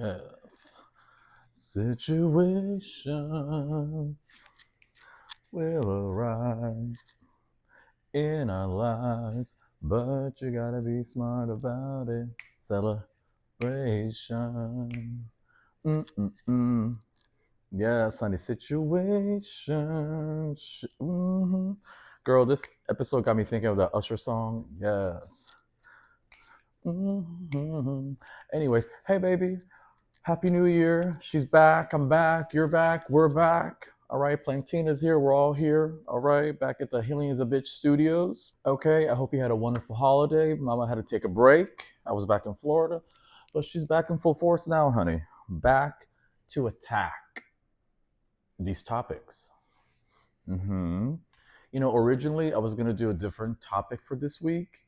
Yes. Situations will arise in our lives, but you gotta be smart about it. Celebration. Mm-mm-mm. Yes, honey. Situations. Girl, this episode got me thinking of the Usher song. Yes. Anyways, hey, baby. Happy New Year. She's back. I'm back. You're back. We're back. All right. Plantina's here. We're all here. All right. Back at the Healing is a Bitch studios. Okay. I hope you had a wonderful holiday. Mama had to take a break. I was back in Florida, but she's back in full force now, honey. Back to attack these topics. You know, originally I was going to do a different topic for this week,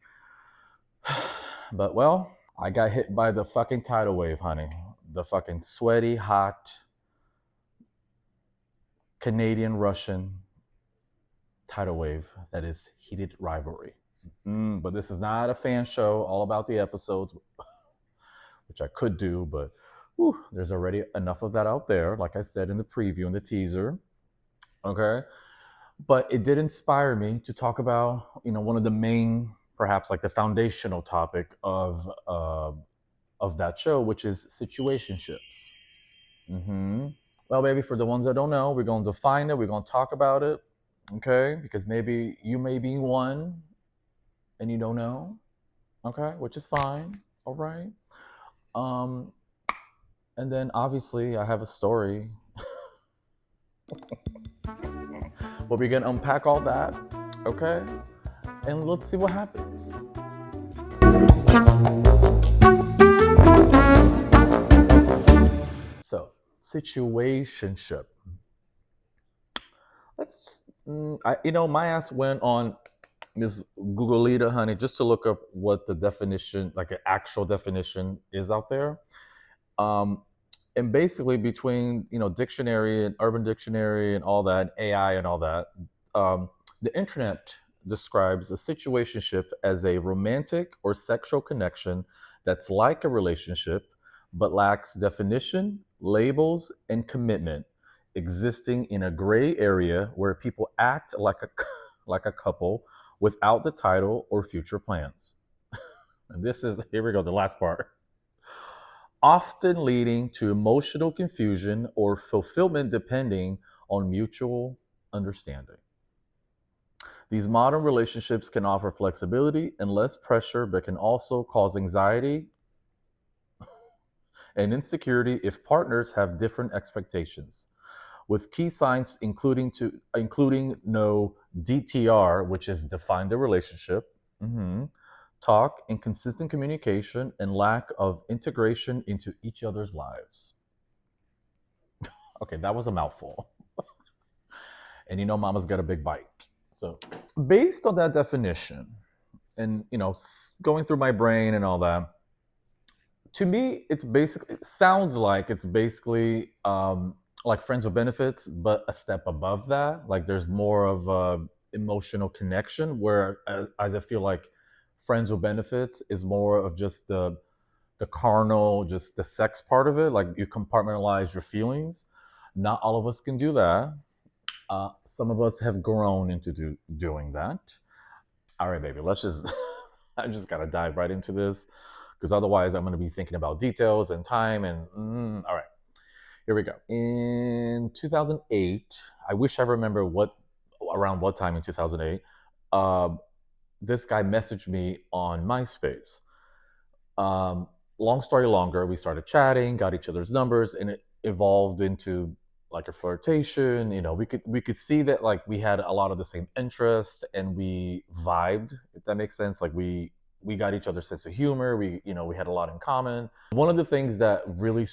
but well, I got hit by the fucking tidal wave, honey. The fucking sweaty, hot Canadian Russian tidal wave that is heated rivalry. But this is not a fan show all about the episodes, which I could do, but there's already enough of that out there, like I said in the preview and the teaser. Okay. But it did inspire me to talk about, you know, one of the main, perhaps like the foundational topic of that show, which is situationships. Well, baby, for the ones that don't know, we're going to define it. We're going to talk about it, okay? Because maybe you may be one and you don't know, okay? Which is fine, all right? And then obviously I have a story. But we're going to unpack all that, okay? And let's see what happens. So, situationship. Let's, my ass went on Miss Googleita, honey, just to look up what the definition, like an actual definition, is out there. And basically, between dictionary and Urban Dictionary and all that, AI and all that, the internet describes a situationship as a romantic or sexual connection that's like a relationship but lacks definition, labels, and commitment, existing in a gray area where people act like a like a couple without the title or future plans. And this is, here we go, the last part. Often leading to emotional confusion or fulfillment depending on mutual understanding. These modern relationships can offer flexibility and less pressure, but can also cause anxiety and insecurity if partners have different expectations. With key signs including no DTR, which is define the relationship, talk, inconsistent communication, and lack of integration into each other's lives. Okay, that was a mouthful. And mama's got a big bite. So, based on that definition, and going through my brain and all that, to me, it sounds like it's basically like friends with benefits, but a step above that. Like there's more of a emotional connection, where as I feel like friends with benefits is more of just the carnal, just the sex part of it. Like you compartmentalize your feelings. Not all of us can do that. Some of us have grown into doing that. All right, baby, let's just, I just gotta dive right into this, because otherwise I'm gonna be thinking about details and time and, all right, here we go. In 2008, I wish I remember around what time in 2008, this guy messaged me on MySpace. Long story longer, we started chatting, got each other's numbers, and it evolved into like a flirtation. We could see that like we had a lot of the same interest and we vibed, if that makes sense. Like we got each other's sense of humor. We had a lot in common. One of the things that really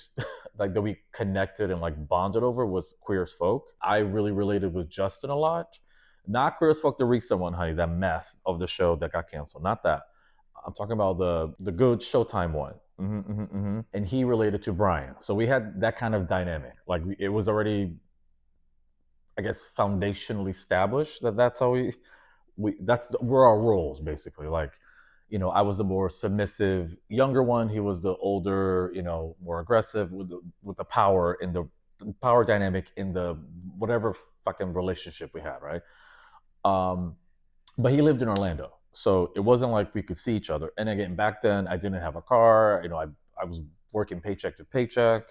like that we connected and like bonded over was Queer as Folk. I really related with Justin a lot. Not Queer as Folk, the recent one, honey, that mess of the show that got canceled. Not that. I'm talking about the good Showtime one. And he related to Brian. So we had that kind of dynamic. Like it was already, I guess, foundationally established that that's how we're our roles, basically. Like, I was the more submissive younger one. He was the older, more aggressive with the power in the power dynamic in the whatever fucking relationship we had, right? Um, but he lived in Orlando, so it wasn't like we could see each other. And again, back then I didn't have a car. I was working paycheck to paycheck.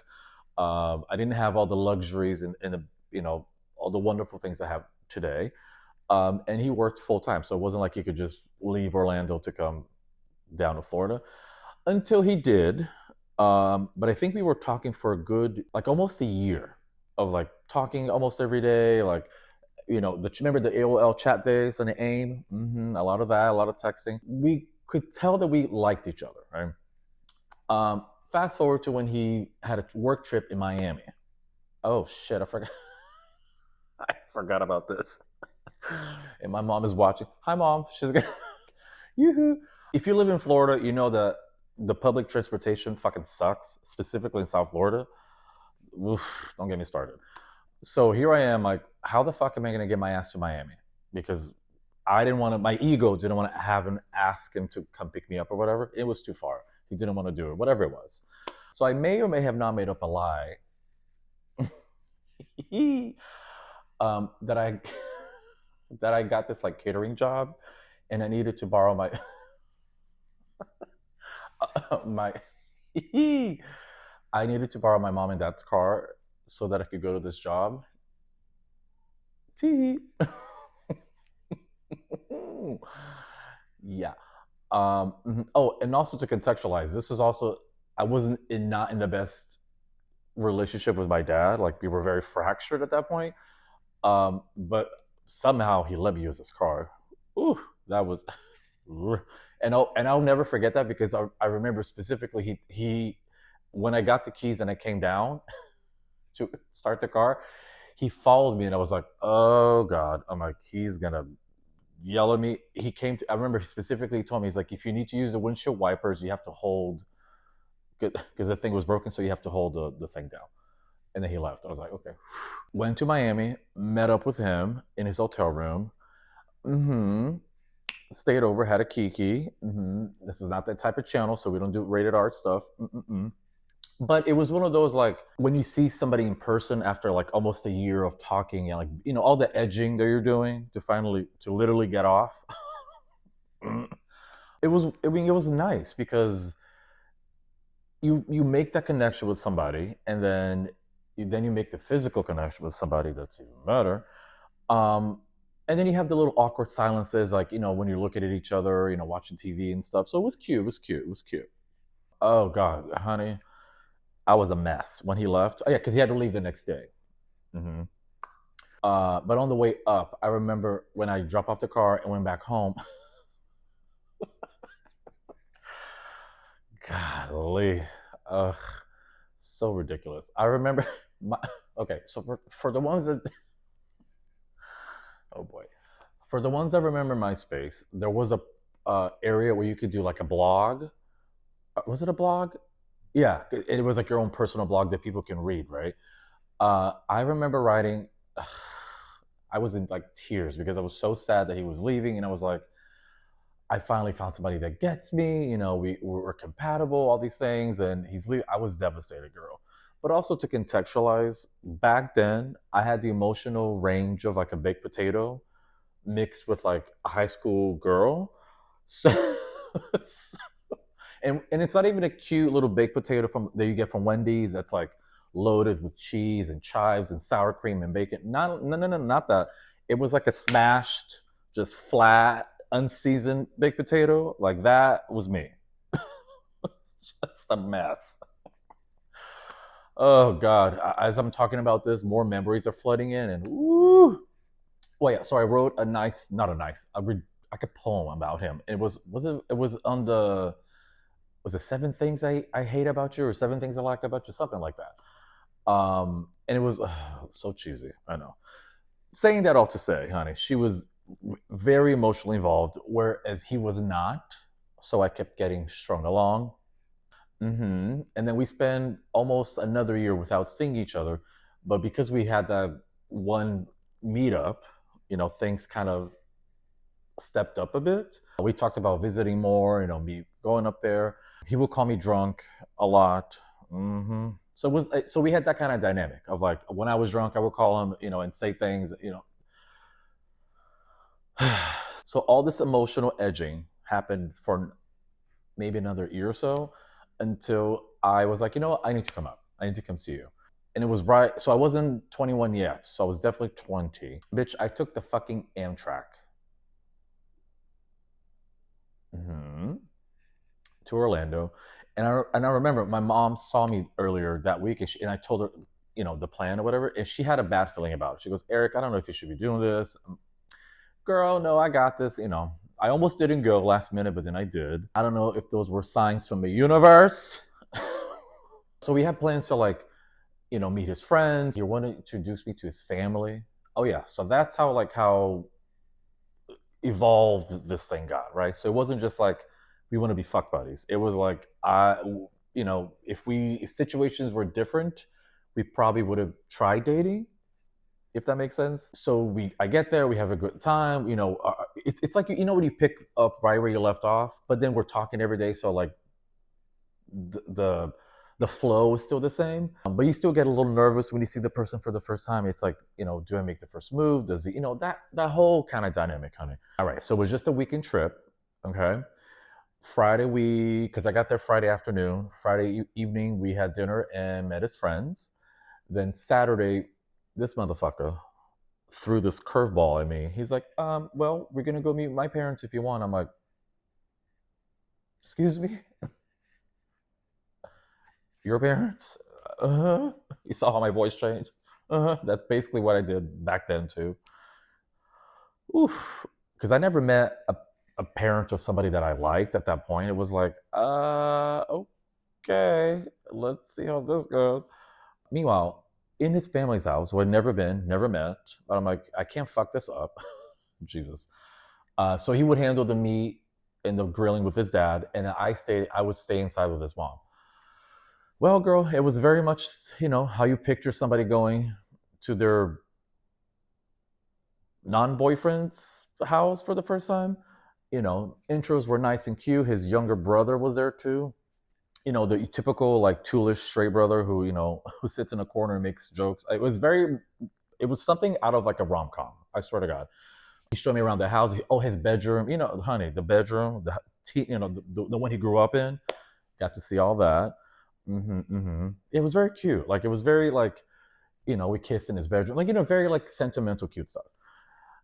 I didn't have all the luxuries and the all the wonderful things I have today. And he worked full time, so it wasn't like he could just leave Orlando to come down to Florida until he did. But I think we were talking for a good, like almost a year of like talking almost every day. Like, remember the AOL chat days and the AIM? A lot of that, a lot of texting. We could tell that we liked each other, right? Fast forward to when he had a work trip in Miami. Oh shit, I forgot. I forgot about this. And my mom is watching. Hi, mom. She's gonna. Yoo-hoo. If you live in Florida, you know that the public transportation fucking sucks, specifically in South Florida. Oof, don't get me started. So here I am, like, how the fuck am I gonna get my ass to Miami? Because I didn't want to. My ego didn't want to have him ask him to come pick me up or whatever. It was too far. He didn't want to do it, whatever it was. So I may or may have not made up a lie that I that I got this like catering job, and I needed to borrow my my I needed to borrow my mom and dad's car so that I could go to this job. Tee. Yeah. Oh, and also to contextualize, this is also I wasn't not in the best relationship with my dad. Like we were very fractured at that point. But somehow he let me use his car. Ooh, that was, and I'll never forget that because I remember specifically he when I got the keys and I came down to start the car, he followed me and I was like, oh god, I'm like he's gonna yell at me. I remember specifically he told me, he's like, if you need to use the windshield wipers, you have to hold because the thing was broken, so you have to hold the thing down. And then he left. I was like, okay. Went to Miami, met up with him in his hotel room. Stayed over, had a kiki. This is not that type of channel, so we don't do rated R stuff. But it was one of those, like, when you see somebody in person after like almost a year of talking and like all the edging that you're doing to literally get off. It was nice because you make that connection with somebody, and then you make the physical connection with somebody that's even better. And then you have the little awkward silences, like when you're looking at each other, watching TV and stuff. So it was cute. It was cute. It was cute. Oh god, honey, I was a mess when he left. Oh, yeah, because he had to leave the next day. hmm but on the way up, I remember when I dropped off the car and went back home. Golly, ugh, so ridiculous. I remember my. Okay, so for the ones that, oh boy, for the ones that remember MySpace, there was a area where you could do like a blog. Was it a blog? Yeah, it was like your own personal blog that people can read, right? I remember writing. I was in like tears because I was so sad that he was leaving, and I was like, I finally found somebody that gets me. We were compatible, all these things, and he's leaving. I was devastated, girl. But also to contextualize, back then I had the emotional range of like a baked potato mixed with like a high school girl. So, and it's not even a cute little baked potato from that you get from Wendy's that's like loaded with cheese and chives and sour cream and bacon. Not no no no not that. It was like a smashed, just flat, unseasoned baked potato. Like that was me. Just a mess. Oh God! As I'm talking about this, more memories are flooding in, and woo. Well, yeah. So I wrote a nice, not a nice, like a poem about him. It was on the was it seven things I hate about you or seven things I like about you, something like that. And it was so cheesy. I know. Saying that all to say, honey, she was very emotionally involved, whereas he was not. So I kept getting strung along. And then we spent almost another year without seeing each other, but because we had that one meetup, things kind of stepped up a bit. We talked about visiting more, me going up there. He would call me drunk a lot. So we had that kind of dynamic of like when I was drunk, I would call him, and say things. So all this emotional edging happened for maybe another year or so until I was like, I need to come up. I need to come see you. And it was right. So I wasn't 21 yet. So I was definitely 20. Bitch, I took the fucking Amtrak to Orlando. And I remember my mom saw me earlier that week and I told her, the plan or whatever. And she had a bad feeling about it. She goes, Eric, I don't know if you should be doing this. Girl, no, I got this. I almost didn't go last minute, but then I did. I don't know if those were signs from the universe. So we had plans to meet his friends. He wanted to introduce me to his family. Oh yeah, so that's how evolved this thing got, right? So it wasn't just like we want to be fuck buddies. It was like if situations were different, we probably would have tried dating, if that makes sense. So I get there, we have a good time. It's like when you pick up right where you left off, but then we're talking every day, so like the the flow is still the same, but you still get a little nervous when you see the person for the first time. It's like, do I make the first move? Does he, that whole kind of dynamic, honey. All right, so it was just a weekend trip, okay. Friday because I got there Friday afternoon. Friday evening we had dinner and met his friends. Then Saturday, this motherfucker threw this curveball at me. He's like, well, we're gonna go meet my parents if you want. I'm like, excuse me, your parents? Uh-huh. You saw how my voice changed? Uh-huh. That's basically what I did back then too. Oof. Because I never met a parent of somebody that I liked at that point. It was like, okay, let's see how this goes. Meanwhile, in his family's house, who I'd never been, never met, but I'm like, I can't fuck this up. Jesus. So he would handle the meat and the grilling with his dad, and I would stay inside with his mom. Well, girl, it was very much, how you picture somebody going to their non-boyfriend's house for the first time. Intros were nice and cute. His younger brother was there too. The typical like toolish straight brother who, who sits in a corner and makes jokes. It was something out of like a rom-com. I swear to God. He showed me around the house. His bedroom, honey, the bedroom, the one he grew up in. Got to see all that. It was very cute. Like it was very like, we kissed in his bedroom. Like, very like sentimental, cute stuff.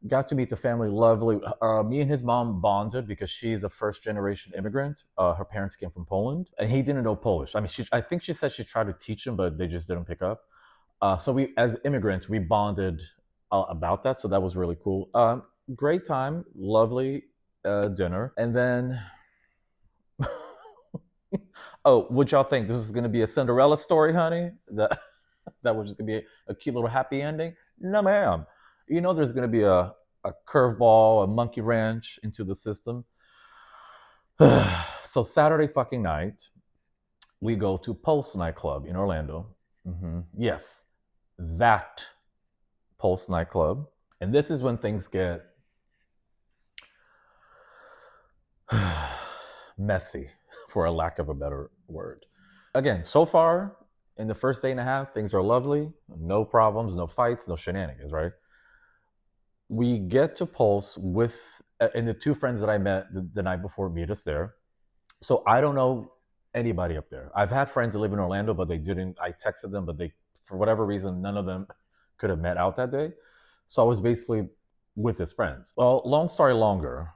Got to meet the family, lovely. Me and his mom bonded because she's a first generation immigrant. Her parents came from Poland, and he didn't know Polish. I mean, I think she said she tried to teach him, but they just didn't pick up. So we, as immigrants, we bonded about that. So that was really cool. Great time, lovely dinner, and then. Oh, what y'all think? This is going to be a Cinderella story, honey? That was just going to be a cute little happy ending? No, ma'am. There's going to be a curveball, a monkey wrench into the system. So Saturday fucking night, we go to Pulse nightclub in Orlando. Yes, that Pulse nightclub. And this is when things get messy, for a lack of a better word. Again, so far, in the first day and a half, things are lovely. No problems, no fights, no shenanigans, right? We get to Pulse and the two friends that I met the night before meet us there. So I don't know anybody up there. I've had friends that live in Orlando, but they didn't. I texted them, but for whatever reason, none of them could have met out that day. So I was basically with his friends. Well, long story longer.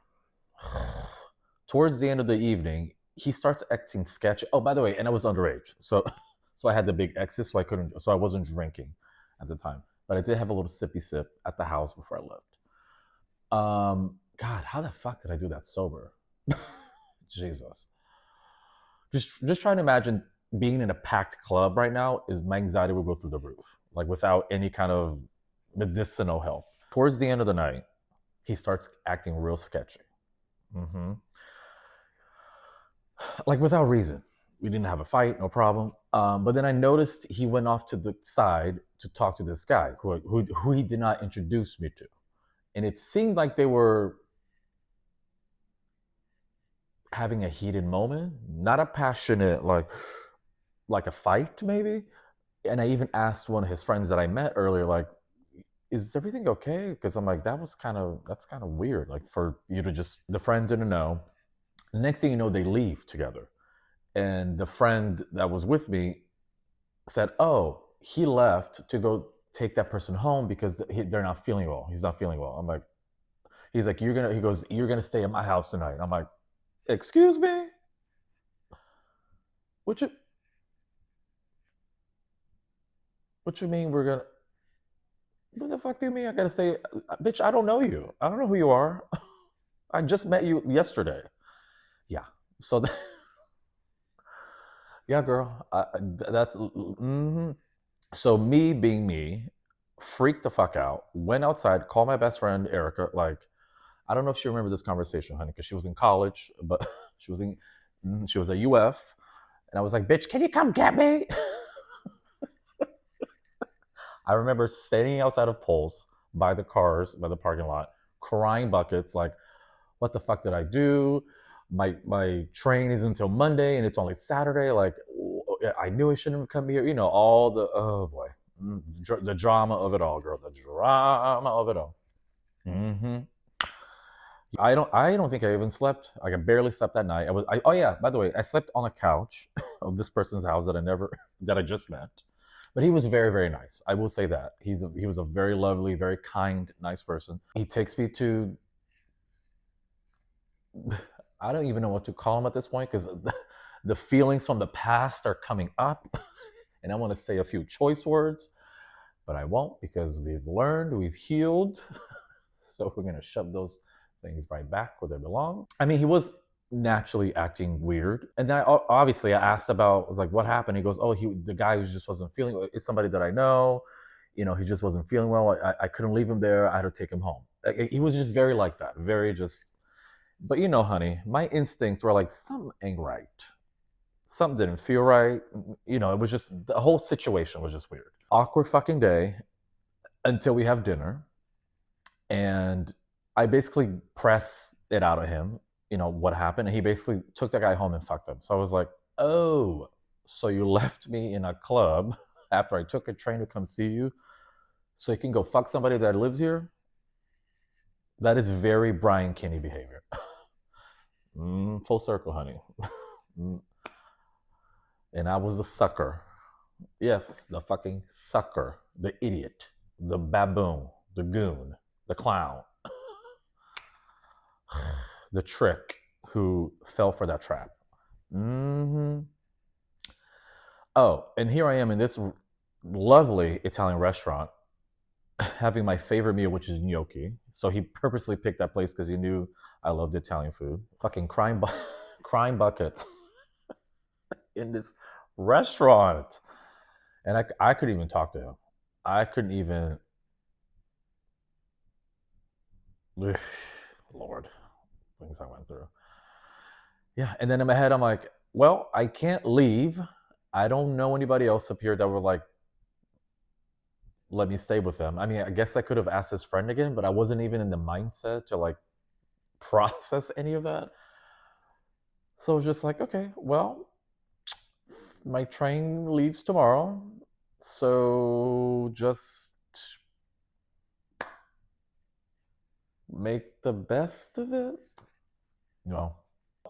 Towards the end of the evening, he starts acting sketchy. Oh, by the way, and I was underage, so I had the big X's, so I wasn't drinking at the time, but I did have a little sippy sip at the house before I left. God, how the fuck did I do that sober? Jesus. Just trying to imagine being in a packed club right now. My anxiety will go through the roof, like without any kind of medicinal help. Towards the end of the night, he starts acting real sketchy. Like without reason. We didn't have a fight, no problem. But then I noticed he went off to the side to talk to this guy who he did not introduce me to. And it seemed like they were having a heated moment, not a passionate like a fight maybe. And I even asked one of his friends that I met earlier, like, is everything okay? Because I'm like, that's kind of weird. Like for you to just the friend didn't know. The next thing you know, they leave together. And the friend that was with me said, "Oh, he left to go take that person home because they're not feeling well. He's not feeling well." I'm like, he's like, he goes, "You're gonna stay at my house tonight." I'm like, "Excuse me? What you, what you mean we're gonna? What the fuck do you mean I gotta say, bitch? I don't know you. I don't know who you are. I just met you yesterday." Yeah. So, yeah, girl. That's. Mm-hmm. So me being me, freaked the fuck out. Went outside, called my best friend Erica. Like, I don't know if she remembered this conversation, honey, because she was in college, but she was in she was at UF, and I was like, "Bitch, can you come get me?" I remember standing outside of Pulse by the cars by the parking lot, crying buckets, like, "What the fuck did I do? My train is until Monday, and it's only Saturday. Like, I knew I shouldn't have come here. You know, all the oh boy, the drama of it all, girl. The drama of it all. Mm-hmm. I don't think I even slept. Like I barely slept that night. Oh yeah, by the way, I slept on a couch of this person's house that I never that I just met. But he was very very nice. I will say that. He was a very lovely, very kind, nice person. He takes me to I don't even know what to call him at this point because the feelings from the past are coming up and I want to say a few choice words, but I won't because we've learned, we've healed. So we're going to shove those things right back where they belong. I mean, he was naturally acting weird. And then obviously I asked about, I was like, what happened? He goes, oh, the guy who just wasn't feeling, it's somebody that I know. You know, he just wasn't feeling well. I couldn't leave him there. I had to take him home. He was just very like that, very just. But you know, honey, my instincts were like, something ain't right. Something didn't feel right. You know, it was just, the whole situation was just weird. Awkward fucking day until we have dinner. And I basically pressed it out of him, you know, what happened. And he basically took that guy home and fucked him. So I was like, oh, so you left me in a club after I took a train to come see you so you can go fuck somebody that lives here? That is very Brian Kinney behavior. Full circle, honey. And I was the sucker. Yes, the fucking sucker, the idiot, the baboon, the goon, the clown, the trick who fell for that trap. Mm-hmm. Oh, and here I am in this lovely Italian restaurant having my favorite meal, which is gnocchi. So he purposely picked that place because he knew I loved Italian food. Fucking crying buckets in this restaurant. And I couldn't even talk to him. I couldn't even. Lord, things I went through. Yeah, and then in my head, I'm like, well, I can't leave. I don't know anybody else up here that would like let me stay with him. I mean, I guess I could have asked his friend again, but I wasn't even in the mindset to like process any of that. So I was just like, okay, well, my train leaves tomorrow. So just make the best of it. No.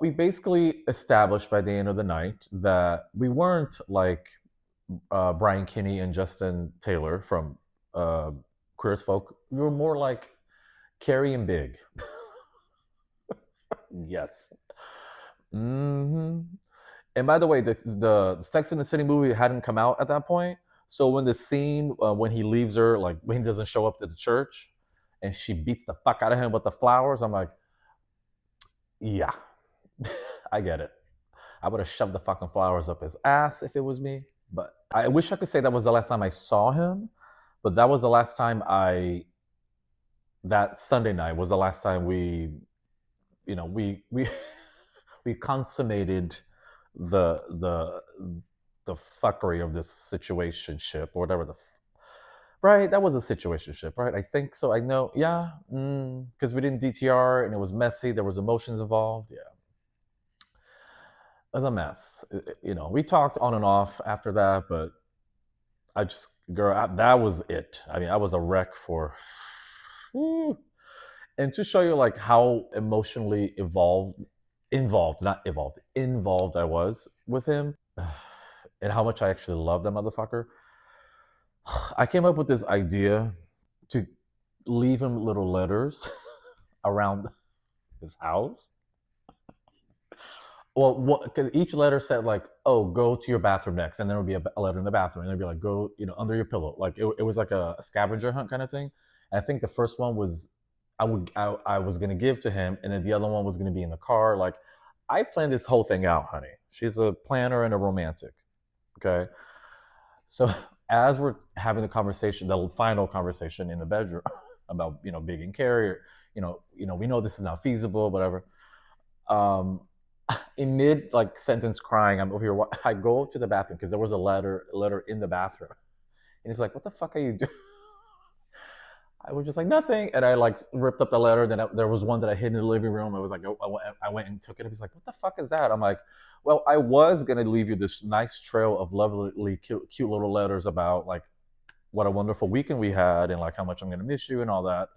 We basically established by the end of the night that we weren't like Brian Kinney and Justin Taylor from Queer as Folk. We were more like Carrie and Big. Yes. Mm-hmm. And by the way, the Sex and the City movie hadn't come out at that point. So when the scene when he leaves her, like when he doesn't show up to the church, and she beats the fuck out of him with the flowers, I'm like, yeah, I get it. I would have shoved the fucking flowers up his ass if it was me. But I wish I could say that was the last time I saw him. But that was the last time that Sunday night was the last time we we consummated the the fuckery of this situationship or whatever right. That was a situationship, right? I think so. I know, yeah, because we didn't DTR and it was messy. There was emotions involved. Yeah, was a mess. We talked on and off after that, but I just, girl, that was it. I mean, I was a wreck for. And to show you like how emotionally involved I was with him, and how much I actually love that motherfucker. I came up with this idea to leave him little letters around his house. Well, because each letter said like, "Oh, go to your bathroom next," and then there would be a letter in the bathroom, and there'd be like, "Go, under your pillow." Like it was like a scavenger hunt kind of thing. And I think the first one was I was gonna give to him, and then the other one was gonna be in the car. Like I planned this whole thing out, honey. She's a planner and a romantic. Okay, so as we're having the conversation, the final conversation in the bedroom about big and carrier, we know this is not feasible, whatever. In mid like sentence crying, I'm over here. I go to the bathroom because there was a letter in the bathroom, and he's like, "What the fuck are you doing?" I was just like, "Nothing," and I like ripped up the letter. Then there was one that I hid in the living room. I was like, I went and took it. He's like, "What the fuck is that?" I'm like, "Well, I was gonna leave you this nice trail of lovely, cute little letters about like what a wonderful weekend we had and like how much I'm gonna miss you and all that.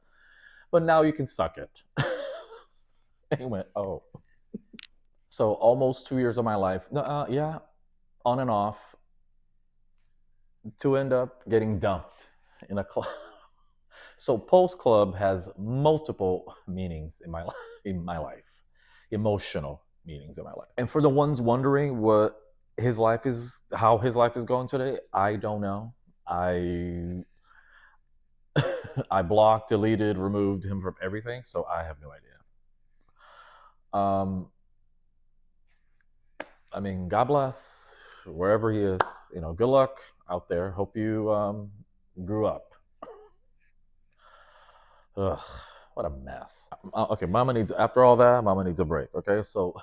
But now you can suck it." And he went, "Oh." So almost 2 years of my life, yeah, on and off, to end up getting dumped in a club. So post club has multiple meanings in my life, emotional meanings in my life. And for the ones wondering how his life is going today, I don't know. I I blocked, deleted, removed him from everything, so I have no idea. I mean, God bless wherever he is. Good luck out there. Hope you grew up. Ugh, what a mess. Okay, after all that, Mama needs a break. Okay, so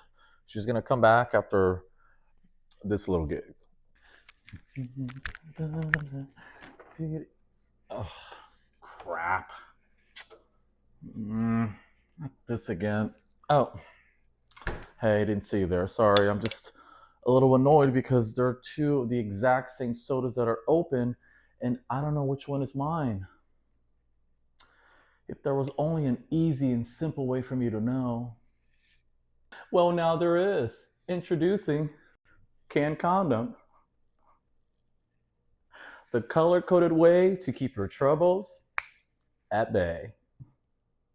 she's gonna come back after this little gig. Ugh, crap. Not this again. Oh, hey, I didn't see you there. Sorry, I'm just a little annoyed because there are two of the exact same sodas that are open, and I don't know which one is mine. If there was only an easy and simple way for me to know. Well, now there is. Introducing Can Condom, the color-coded way to keep your troubles at bay.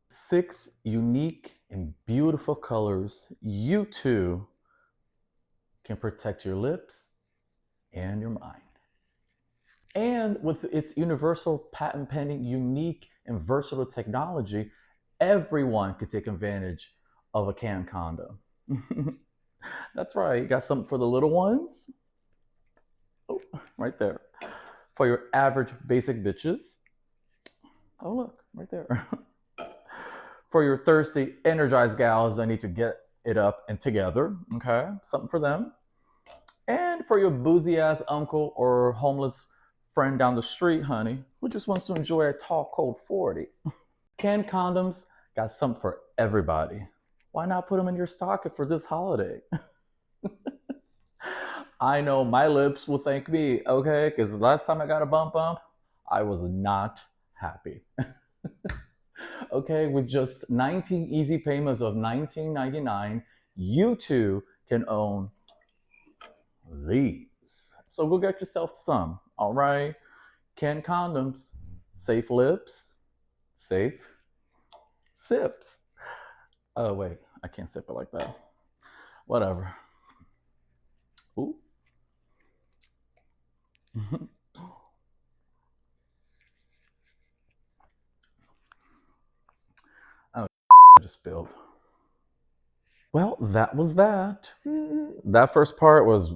6 unique and beautiful colors, you too can protect your lips and your mind. And with its universal patent pending, unique and versatile technology, everyone could take advantage of a can condom. That's right, you got something for the little ones. Oh, right there. For your average basic bitches. Oh, look, right there. For your thirsty, energized gals that need to get it up and together. Okay, something for them. And for your boozy ass uncle or homeless friend down the street, honey, who just wants to enjoy a tall, cold 40. Can condoms got something for everybody. Why not put them in your stocking for this holiday? I know my lips will thank me, okay? Because the last time I got a bump, I was not happy. Okay, with just 19 easy payments of $19.99, you too can own these. So go get yourself some, all right? Can condoms, safe lips, safe sips. Oh, wait, I can't sip it like that. Whatever. Ooh. Oh, I just spilled. Well, that was that. That first part was,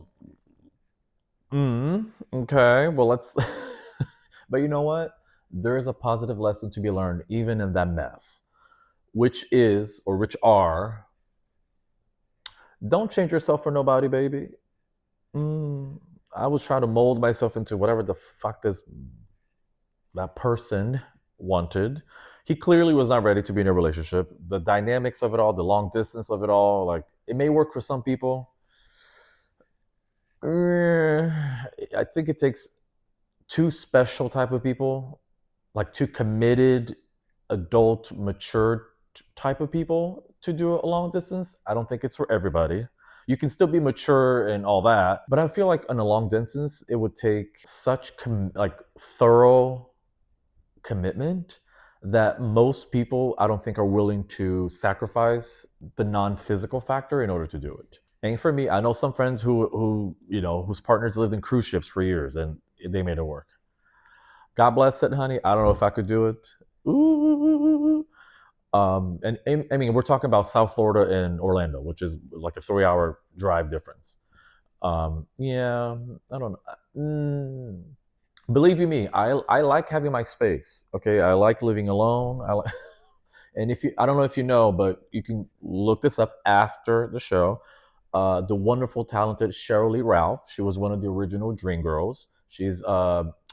okay, well, let's. But you know what? There is a positive lesson to be learned, even in that mess, which are, don't change yourself for nobody, baby. I was trying to mold myself into whatever the fuck that person wanted. He clearly was not ready to be in a relationship. The dynamics of it all, the long distance of it all, like it may work for some people. I think it takes two special type of people, like two committed, adult, mature type of people to do a long distance. I don't think it's for everybody. You can still be mature and all that, but I feel like on a long distance, it would take such like thorough commitment that most people I don't think are willing to sacrifice the non-physical factor in order to do it. And for me, I know some friends who whose partners lived in cruise ships for years and they made it work. God bless it, honey. I don't know if I could do it. Ooh. And I mean, we're talking about South Florida and Orlando, which is like a 3-hour drive difference. Yeah, I don't know. Believe you me, I like having my space. Okay, I like living alone. And if you, I don't know if you know, but you can look this up after the show. The wonderful, talented Cheryl Lee Ralph. She was one of the original Dream Girls. She's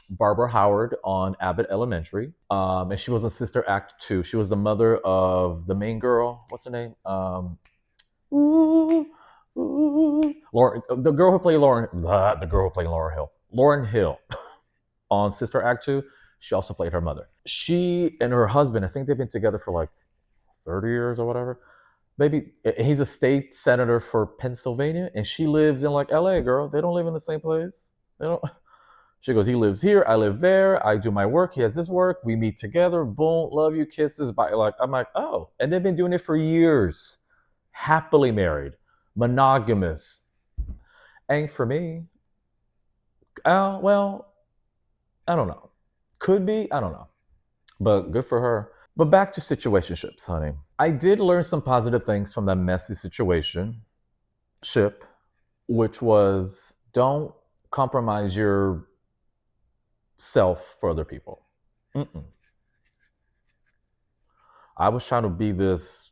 Barbara Howard on Abbott Elementary, and she was in Sister Act 2. She was the mother of the main girl. What's her name? Ooh, Lauren, the girl who played Lauren, the girl who played Laura Hill, Lauren Hill, on Sister Act 2. She also played her mother. She and her husband, I think they've been together for like 30 years or whatever. Maybe he's a state senator for Pennsylvania, and she lives in like LA, girl. They don't live in the same place. They don't. She goes, he lives here, I live there. I do my work, he has his work. We meet together. Boom, love you, kisses. Bye. Like I'm like, oh, and they've been doing it for years, happily married, monogamous. And for me, well, I don't know. Could be, I don't know. But good for her. But back to situationships, honey. I did learn some positive things from that messy situation ship, which was don't compromise your self for other people. Mm-mm. I was trying to be this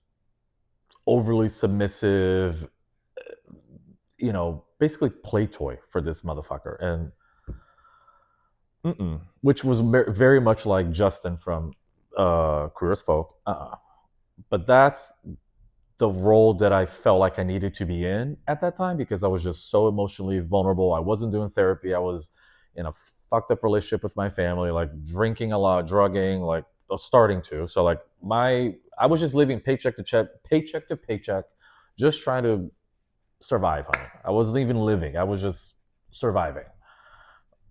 overly submissive, basically play toy for this motherfucker. And which was very much like Justin from Queer as Folk. But that's the role that I felt like I needed to be in at that time because I was just so emotionally vulnerable. I wasn't doing therapy. I was in a fucked up relationship with my family, like drinking a lot, drugging, like starting to. So like I was just living paycheck to paycheck, just trying to survive, honey. I wasn't even living. I was just surviving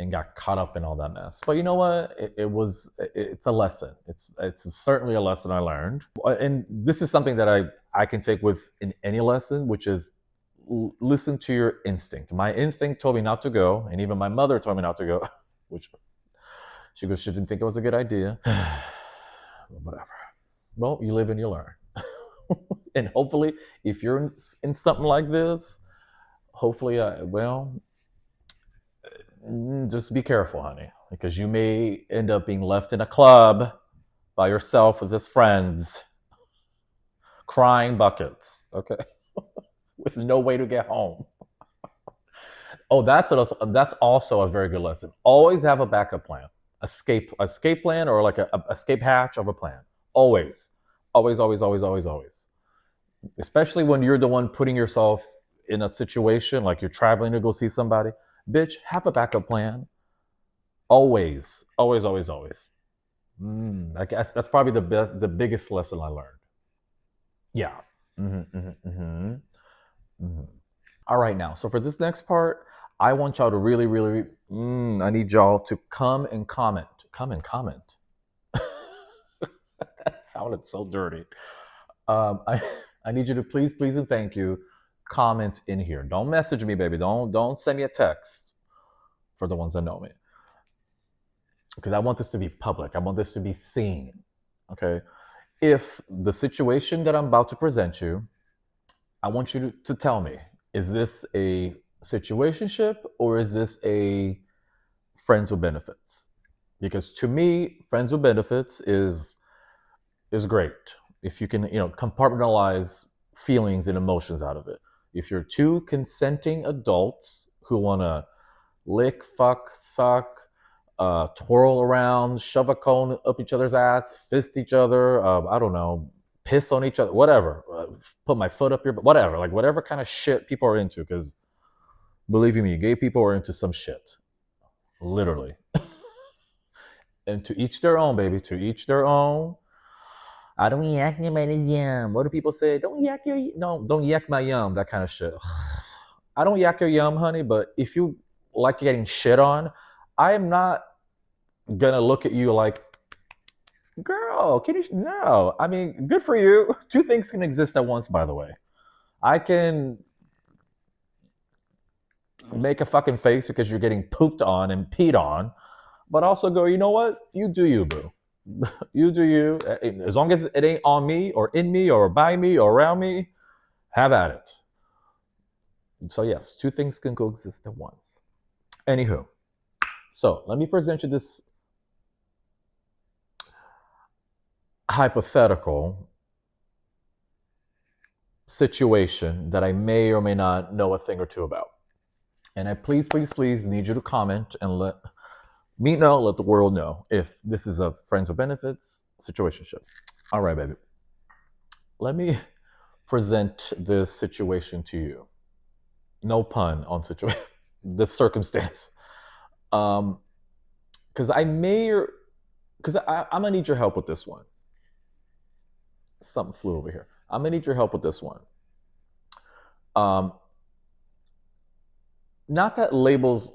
and got caught up in all that mess. But you know what? It's a lesson. It's certainly a lesson I learned. And this is something that I can take with in any lesson, which is listen to your instinct. My instinct told me not to go, and even my mother told me not to go, which she didn't think it was a good idea. Whatever. Well, you live and you learn. And hopefully, if you're in something like this, hopefully, just be careful, honey, because you may end up being left in a club by yourself with his friends, crying buckets, okay, with no way to get home. Oh, that's also a very good lesson. Always have a backup plan, escape plan, or like a escape hatch of a plan. Always, always, always, always, always, always. Especially when you're the one putting yourself in a situation like you're traveling to go see somebody. Bitch, have a backup plan. Always, always, always, always. I guess that's probably the biggest lesson I learned. Yeah. Mm-hmm, mm-hmm, mm-hmm, mm-hmm. All right, now. So for this next part, I want y'all to really, really. I need y'all to come and comment. Come and comment. That sounded so dirty. I I need you to please, please, and thank you. Comment in here. Don't message me, baby. Don't send me a text. For the ones that know me, because I want this to be public. I want this to be seen. Okay. If the situation that I'm about to present you, I want you to tell me, is this a situationship or is this a friends with benefits? Because to me, friends with benefits is great if you can, compartmentalize feelings and emotions out of it. If you're two consenting adults who want to lick, fuck, suck, twirl around, shove a cone up each other's ass, fist each other, I don't know, piss on each other, whatever, put my foot up your, whatever, like whatever kind of shit people are into, because Believe you me, gay people are into some shit. Literally. And to each their own, baby. To each their own. I don't yak anybody's yum. What do people say? Don't yak your no, don't yak my yum. That kind of shit. I don't yak your yum, honey. But if you like getting shit on, I am not gonna look at you like, girl, can you? No, I mean, good for you. Two things can exist at once, by the way. I can make a fucking face because you're getting pooped on and peed on, but also go, you know what? You do you, boo. You do you. As long as it ain't on me or in me or by me or around me, have at it. So yes, two things can coexist at once. Anywho, so let me present you this hypothetical situation that I may or may not know a thing or two about. And I please need you to comment and let me know, let the world know if this is a friends with benefits situationship. All right, baby. Let me present this situation to you. No pun on situation, the circumstance. Because I may, because I'm gonna need your help with this one. Something flew over here. I'm gonna need your help with this one. Um, Not that labels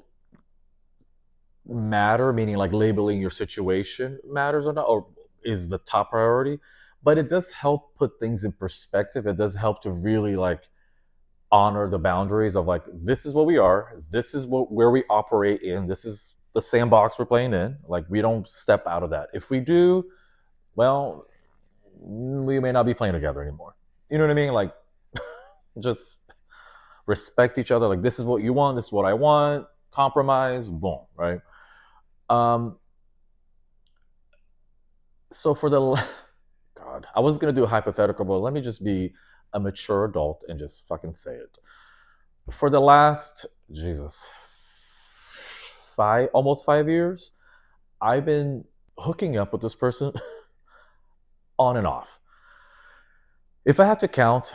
matter, meaning like labeling your situation matters or not, or is the top priority, but it does help put things in perspective. It does help to really like honor the boundaries of like, this is what we are, this is where we operate in, this is the sandbox we're playing in. Like, we don't step out of that. If we do, well, we may not be playing together anymore. You know what I mean? Like, just respect each other. Like, this is what you want, this is what I want, compromise, boom, right? So for the God, I was gonna do a hypothetical, but let me just be a mature adult and just fucking say it. For the last Jesus, almost 5 years, I've been hooking up with this person on and off. If I have to count,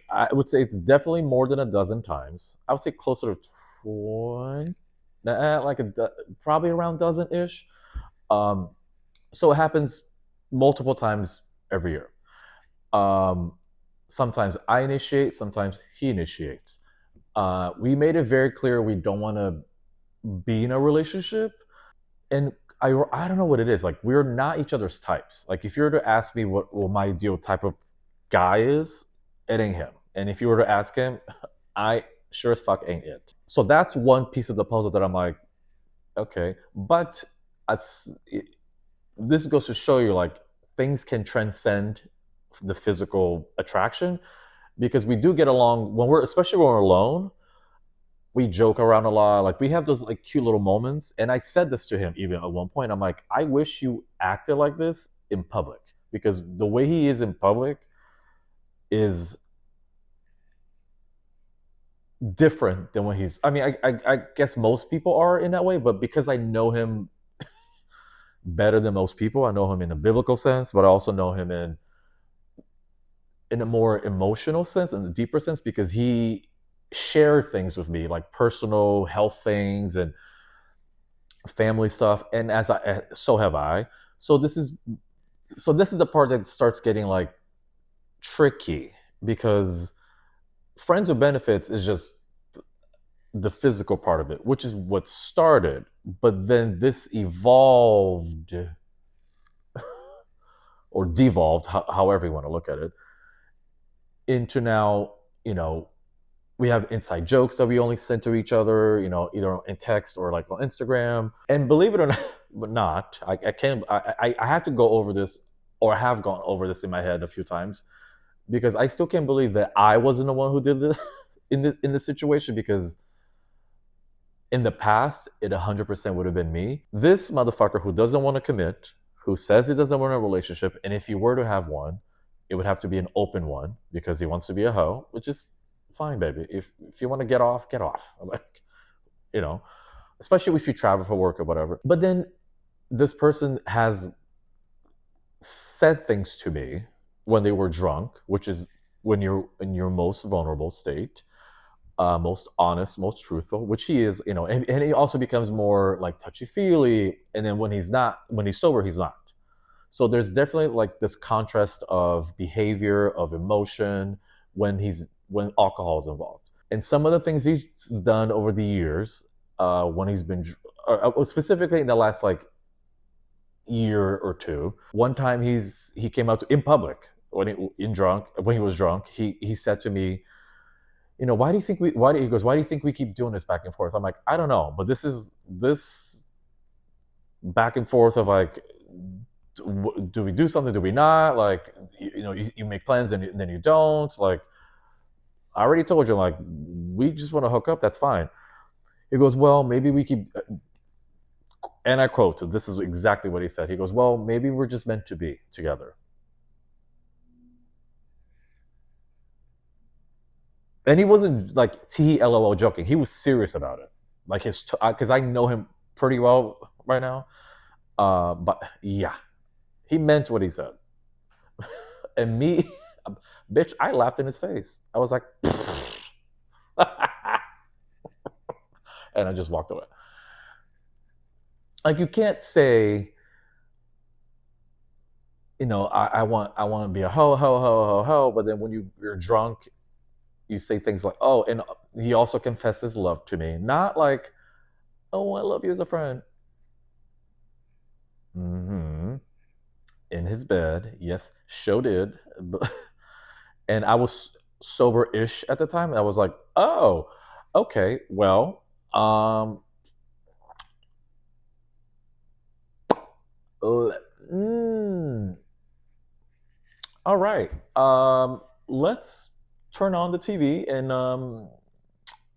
I would say it's definitely more than a dozen times. I would say closer to 20, like probably around dozen ish. Um, so it happens multiple times every year. Um, Sometimes I initiate, sometimes he initiates. We made it very clear we don't want to be in a relationship, and I don't know what it is. Like, we're not each other's types. Like, if you were to ask me what my ideal type of guy is, it ain't him. And if you were to ask him, I sure as fuck ain't it. So that's one piece of the puzzle that I'm like, okay, but this goes to show you like things can transcend the physical attraction, because we do get along when we're, especially when we're alone. We joke around a lot. Like, we have those like cute little moments. And I said this to him even at one point. I'm like, I wish you acted like this in public, because the way he is in public is different than when he's. I mean, I guess most people are in that way, but because I know him better than most people, I know him in a biblical sense, but I also know him in a more emotional sense, in a deeper sense, because he shared things with me, like personal health things and family stuff, and as I so have I. So this is the part that starts getting like tricky, because friends with benefits is just the physical part of it, which is what started, but then this evolved or devolved, however you want to look at it, into now, you know, we have inside jokes that we only send to each other, you know, either in text or like on Instagram. And believe it or not, I can't. I have to go over this, or have gone over this in my head a few times, because I still can't believe that I wasn't the one who did this in this situation. Because in the past, it 100% would have been me. This motherfucker who doesn't want to commit, who says he doesn't want a relationship, and if he were to have one, it would have to be an open one, because he wants to be a hoe, which is fine, baby. If you want to get off, get off. Like, you know, especially if you travel for work or whatever. But then this person has said things to me when they were drunk, which is when you're in your most vulnerable state. most honest, most truthful, which he is, and he also becomes more like touchy feely. And then when he's sober, he's not. So there's definitely like this contrast of behavior, of emotion when alcohol is involved. And some of the things he's done over the years, when he's been, specifically in the last like year or two. One time he came out in public when he was drunk. He said to me, why do you think he goes, why do you think we keep doing this back and forth? I'm like, I don't know, but this back and forth of like, do we do something? Do we not? Like, you make plans and then you don't. Like, I already told you, like, we just want to hook up. That's fine. He goes, well, maybe we keep, and I quote, this is exactly what he said. He goes, well, maybe we're just meant to be together. And he wasn't like TLOL joking. He was serious about it. Like because I know him pretty well right now. But yeah, he meant what he said. And me, bitch, I laughed in his face. I was like, and I just walked away. Like, you can't say, I want to be a ho ho ho ho ho, but then when you're drunk, you say things like, oh, and he also confessed his love to me, not like, oh, I love you as a friend. Mm-hmm. In his bed, yes, show did. And I was sober-ish at the time. And I was like, oh, okay, well, mm, all right. Let's turn on the TV and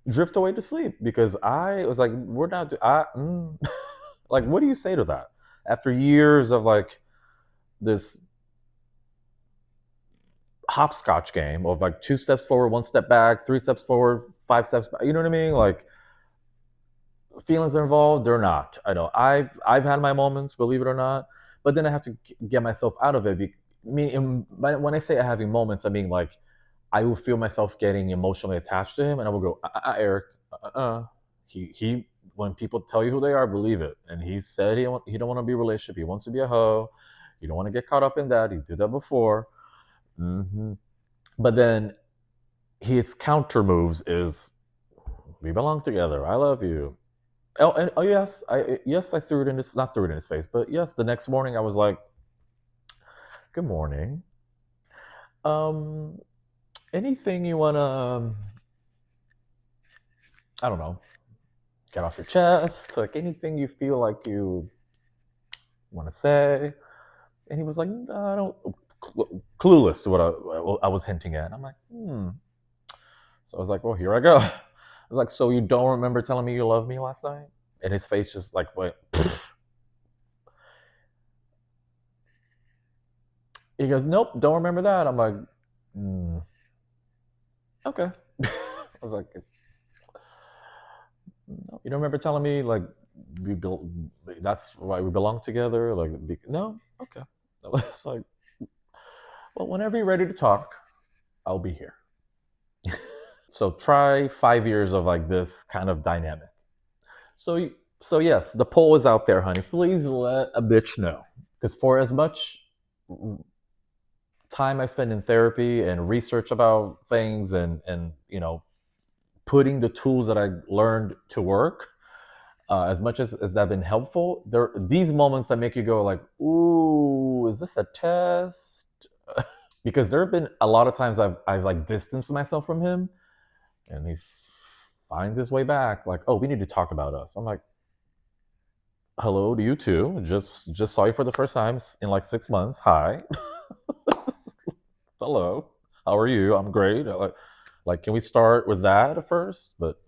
drift away to sleep, because I was like, we're not. Like, what do you say to that? After years of like this hopscotch game of like 2 steps forward, 1 step back, 3 steps forward, 5 steps back. You know what I mean? Like, feelings are involved. They're not. I know. I've had my moments, believe it or not, but then I have to get myself out of it. When I say having moments, I mean like I will feel myself getting emotionally attached to him, and I will go, Erick, he. When people tell you who they are, believe it. And he said he don't want to be a relationship. He wants to be a hoe. You don't want to get caught up in that. He did that before. Mm-hmm. But then his counter moves is, we belong together. I love you. Oh, and oh yes, I threw it in his, not threw it in his face, but yes, the next morning I was like, "Good morning. Um, anything you wanna, I don't know, get off your chest? Like, anything you feel like you want to say?" And he was like, "No, I don't." Clueless to what I was hinting at. And I'm like, hmm. So I was like, well, here I go. I was like, so you don't remember telling me you loved me last night? And his face just like went. He goes, nope, don't remember that. I'm like, okay. I was like, no, you don't remember telling me like that's why we belong together? Like, no, okay. It's like, well, whenever you're ready to talk, I'll be here. So try 5 years of like this kind of dynamic. So so yes, the poll is out there, honey. Please let a bitch know, because for as much time I spend in therapy and research about things, and putting the tools that I learned to work, as much as that been helpful, there these moments that make you go like, ooh, is this a test? Because there have been a lot of times I've like distanced myself from him, and he finds his way back. Like, oh, we need to talk about us. I'm like, hello to you too. Just saw you for the first time in like 6 months. Hi. Hello. How are you? I'm great. Like, can we start with that at first? But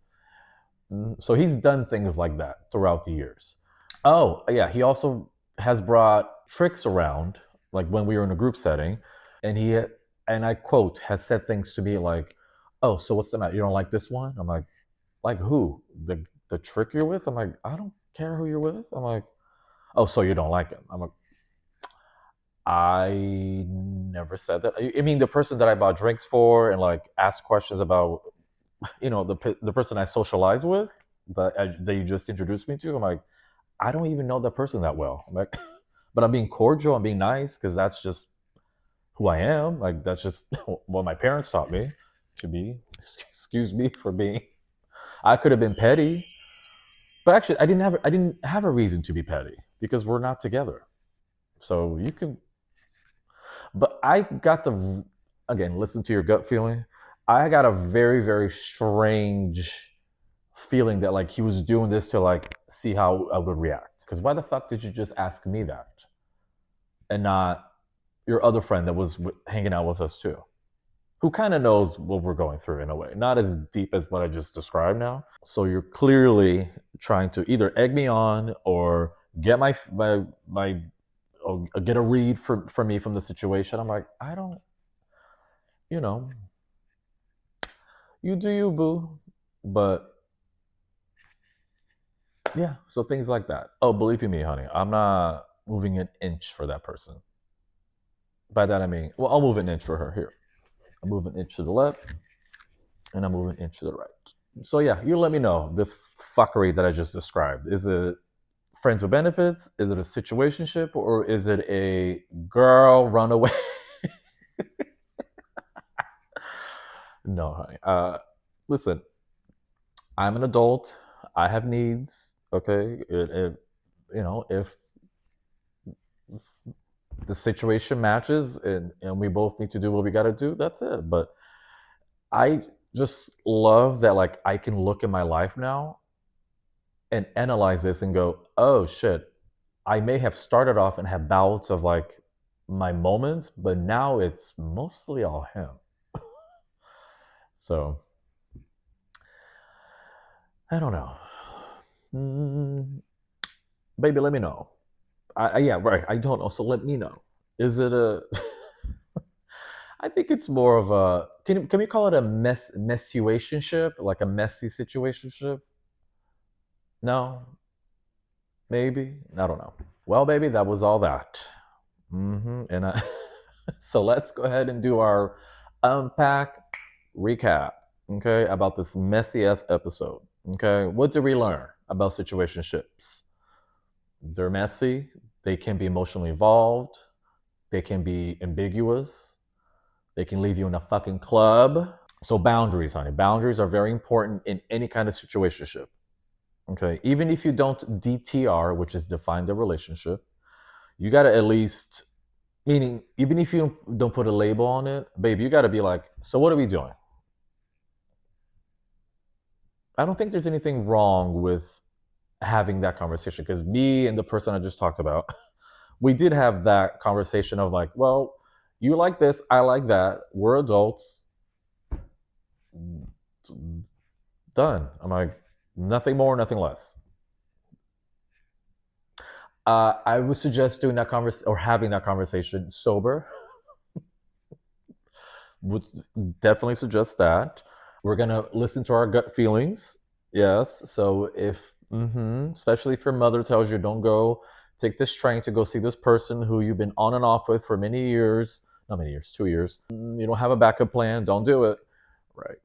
so he's done things like that throughout the years. Oh, yeah. He also has brought tricks around, like when we were in a group setting, and and I quote, has said things to me like, "Oh, so what's the matter? You don't like this one?" I'm like who? The trick you're with? I'm like, I don't care who you're with. I'm like, oh, so you don't like him? I'm like, I never said that. I mean, the person that I bought drinks for and like asked questions about the person I socialize with, that you just introduced me to. I'm like, I don't even know that person that well. I'm like, but I'm being cordial. I'm being nice because that's just who I am. Like that's just what my parents taught me to be. Excuse me for being. I could have been petty, but actually, I didn't have a reason to be petty because we're not together. So you can. But I got the again. Listen to your gut feeling. I got a very very strange feeling that like he was doing this to like see how I would react. Because why the fuck did you just ask me that and not your other friend that was hanging out with us too, who kind of knows what we're going through in a way, not as deep as what I just described now. So you're clearly trying to either egg me on or get my or get a read for me from the situation. I'm like, I don't, you know, you do you, boo. But yeah, so things like that. Oh, believe you me, honey, I'm not moving an inch for that person. By that I mean, well, I'll move an inch for her here. I'll move an inch to the left, and I'll move an inch to the right. So yeah, you let me know this fuckery that I just described. Is it friends with benefits? Is it a situationship, or is it a girl run away? No, honey. Listen, I'm an adult. I have needs. Okay, if the situation matches and we both need to do what we got to do, that's it. But I just love that like I can look at my life now and analyze this and go, oh shit, I may have started off and had bouts of like my moments, but now it's mostly all him. So I don't know. Mm, baby, let me know. Yeah, right. I don't know. So let me know. Is it a? I think it's more of a. Can we call it a messuationship, like a messy situationship? No, maybe. I don't know. Well, baby, that was all that. And so let's go ahead and do our unpack recap. Okay, about this messy ass episode. Okay, what did we learn about situationships? They're messy. They can be emotionally involved. They can be ambiguous. They can leave you in a fucking club. So boundaries, honey. Boundaries are very important in any kind of situationship. Okay, even if you don't DTR, which is define the relationship, you gotta at least, meaning even if you don't put a label on it, babe, you gotta be like, so what are we doing? I don't think there's anything wrong with having that conversation because me and the person I just talked about, we did have that conversation of like, well, you like this, I like that. We're adults. Done. I'm like, nothing more, nothing less. I would suggest doing that conversation or having that conversation sober. Would definitely suggest that. We're gonna listen to our gut feelings. Yes. So if, especially if your mother tells you don't go take this train to go see this person who you've been on and off with for many years, not many years, 2 years. You don't have a backup plan. Don't do it. Right.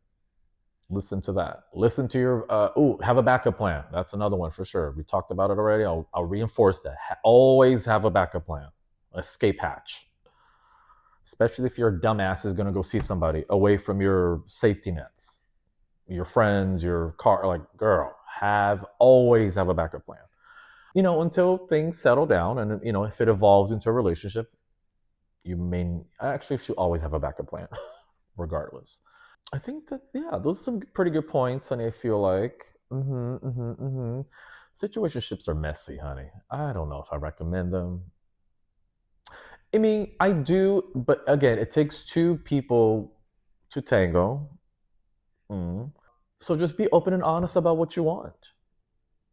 Listen to that. Listen to your. Have a backup plan. That's another one for sure. We talked about it already. I'll reinforce that. Always have a backup plan. Escape hatch. Especially if your dumbass is gonna go see somebody away from your safety nets, your friends, your car. Like, girl, always have a backup plan. Until things settle down, and if it evolves into a relationship, you may actually should always have a backup plan, regardless. I think that yeah, those are some pretty good points, honey. I feel like situationships are messy, honey. I don't know if I recommend them. I mean, I do, but again, it takes two people to tango. So just be open and honest about what you want.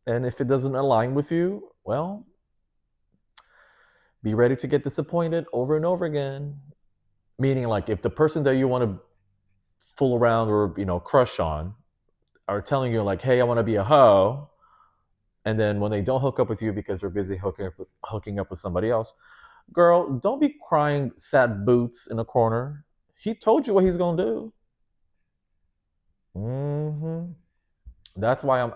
And if it doesn't align with you, well, be ready to get disappointed over and over again. Meaning, like, if the person that you want to fool around or, crush on are telling you, like, hey, I want to be a hoe. And then when they don't hook up with you because they're busy hooking up with somebody else, girl, don't be crying sad boots in a corner. He told you what he's going to do. Hmm. That's why I'm,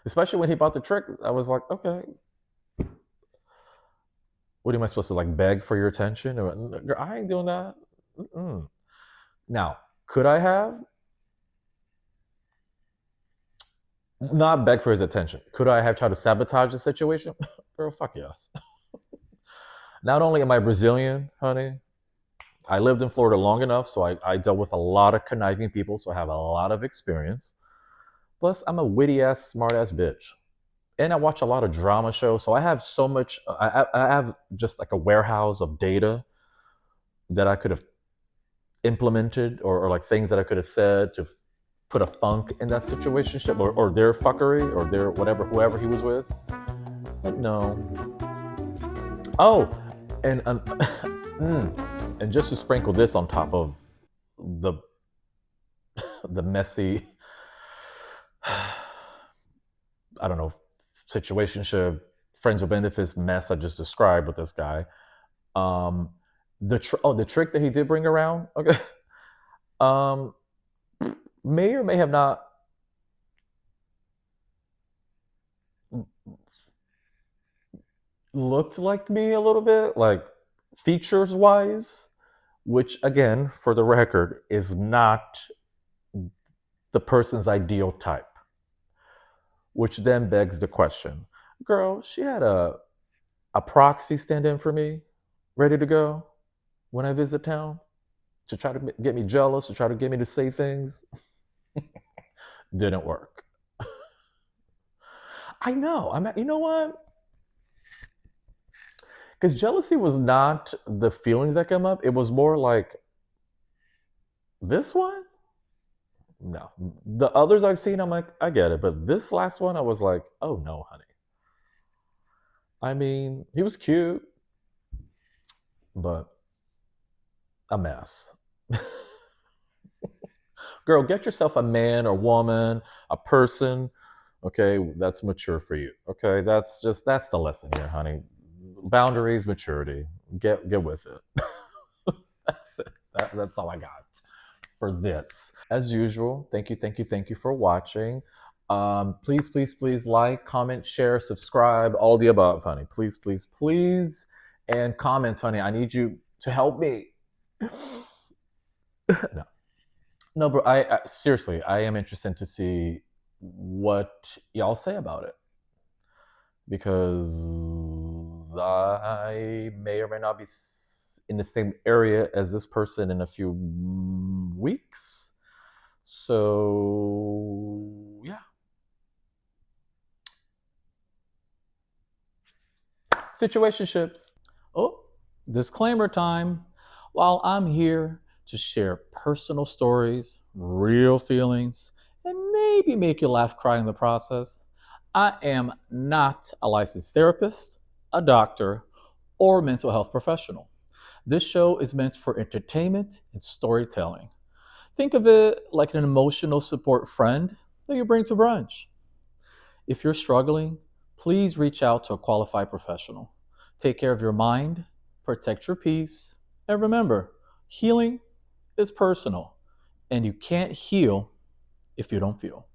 especially when he bought the trick, I was like, okay, what am I supposed to like beg for your attention? Or, I ain't doing that. Mm-mm. Now, could I have not beg for his attention? Could I have tried to sabotage the situation? Girl, fuck yes. Not only am I Brazilian, honey, I lived in Florida long enough, so I dealt with a lot of conniving people, so I have a lot of experience. Plus, I'm a witty ass, smart ass bitch. And I watch a lot of drama shows, so I have so much. I have just like a warehouse of data that I could have implemented, or like things that I could have said to put a funk in that situation, or their fuckery, or their whatever, whoever he was with. But no. Oh, and and just to sprinkle this on top of the the messy, I don't know, situationship, friends with benefits mess I just described with this guy. Um, the trick that he did bring around, okay, um, may or may have not looked like me a little bit, like features wise, which again, for the record, is not the person's ideal type. Which then begs the question, girl, she had a proxy stand in for me, ready to go when I visit town to try to get me jealous, to try to get me to say things. Didn't work. I know. You know what? Because jealousy was not the feelings that come up. It was more like this one. No, the others I've seen, I'm like, I get it, but this last one, I was like, oh no, honey. I mean, he was cute, but a mess. Girl, get yourself a man or woman, a person, okay, that's mature for you. Okay, that's the lesson here, honey. Boundaries, maturity. Get with it. That's it. That's all I got for this. As usual, thank you for watching. Please, please, please like, comment, share, subscribe, all the above, honey. Please, please, please, and comment, honey. I need you to help me. No, no, bro. I seriously, I am interested to see what y'all say about it, because I may or may not be in the same area as this person in a few weeks. So, yeah. Situationships. Oh, disclaimer time. While I'm here to share personal stories, real feelings, and maybe make you laugh, cry in the process, I am not a licensed therapist, a doctor, or mental health professional. This show is meant for entertainment and storytelling. Think of it like an emotional support friend that you bring to brunch. If you're struggling, please reach out to a qualified professional. Take care of your mind, protect your peace, and remember, healing is personal, and you can't heal if you don't feel.